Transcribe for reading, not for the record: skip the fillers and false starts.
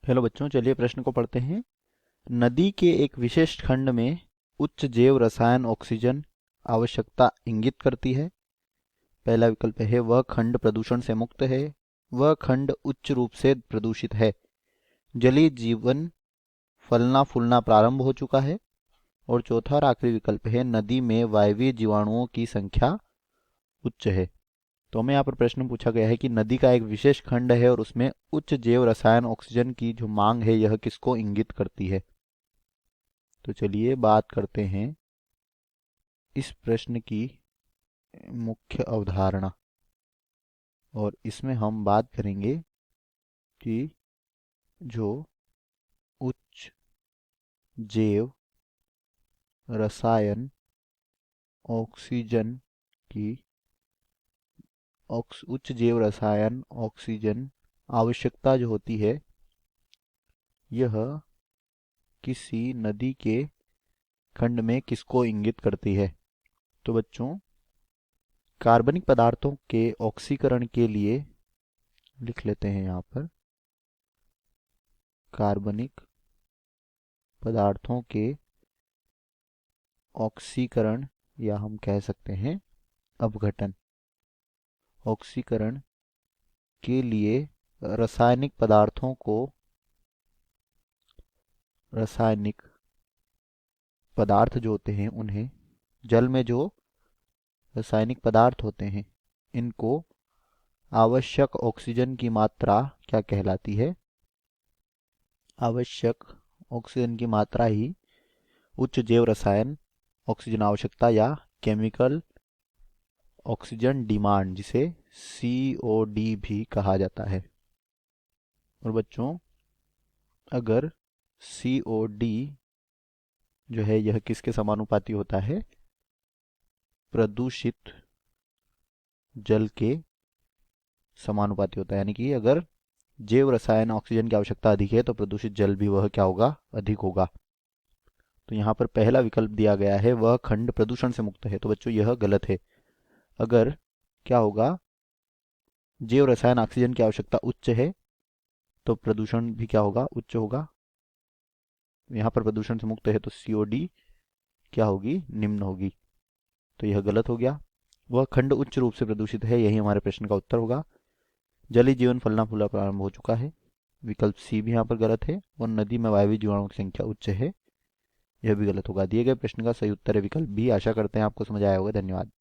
Hello बच्चों, चलिए प्रश्न को पढ़ते हैं। नदी के एक विशेष खंड में उच्च जैव रसायन ऑक्सीजन आवश्यकता इंगित करती है। पहला विकल्प है वह खंड प्रदूषण से मुक्त है। वह खंड उच्च रूप से प्रदूषित है। जलीय जीवन फलना फूलना प्रारंभ हो चुका है। और चौथा और आखिरी विकल्प है नदी में वायवीय जीवाणुओं की संख्या उच्च है। तो हमें यहाँ पर प्रश्न पूछा गया है कि नदी का एक विशेष खंड है और उसमें उच्च जैव रसायन ऑक्सीजन की जो मांग है यह किसको इंगित करती है। तो चलिए बात करते हैं इस प्रश्न की मुख्य अवधारणा। और इसमें हम बात करेंगे कि जो उच्च जैव रसायन ऑक्सीजन की उच्च जैव रसायन ऑक्सीजन आवश्यकता जो होती है यह किसी नदी के खंड में किसको इंगित करती है। तो बच्चों, कार्बनिक पदार्थों के ऑक्सीकरण के लिए लिख लेते हैं यहाँ पर कार्बनिक पदार्थों के ऑक्सीकरण या हम कह सकते हैं अपघटन। ऑक्सीकरण के लिए रासायनिक पदार्थों को रासायनिक पदार्थ जो होते हैं उन्हें जल में जो रासायनिक पदार्थ होते हैं इनको आवश्यक ऑक्सीजन की मात्रा क्या कहलाती है। आवश्यक ऑक्सीजन की मात्रा ही उच्च जैव रसायन ऑक्सीजन आवश्यकता या केमिकल ऑक्सीजन डिमांड जिसे COD भी कहा जाता है। और बच्चों, अगर COD जो है यह किसके समानुपाती होता है, प्रदूषित जल के समानुपाती होता है। यानी कि अगर जैव रसायन ऑक्सीजन की आवश्यकता अधिक है तो प्रदूषित जल भी वह क्या होगा, अधिक होगा। तो यहाँ पर पहला विकल्प दिया गया है वह खंड प्रदूषण से मुक्त है, तो बच्चों यह गलत है। अगर क्या होगा, जैव रसायन ऑक्सीजन की आवश्यकता उच्च है तो प्रदूषण भी क्या होगा, उच्च होगा। यहाँ पर प्रदूषण से मुक्त है तो COD क्या होगी, निम्न होगी। तो यह गलत हो गया। वह खंड उच्च रूप से प्रदूषित है, यही हमारे प्रश्न का उत्तर होगा। जलीय जीवन फलना फूलना प्रारंभ हो चुका है, विकल्प C भी यहाँ पर गलत है। और नदी में वायवीय जीवाणुओं की संख्या उच्च है, यह भी गलत होगा। दिए गए प्रश्न का सही उत्तर है विकल्प B। आशा करते हैं आपको समझ आया होगा। धन्यवाद।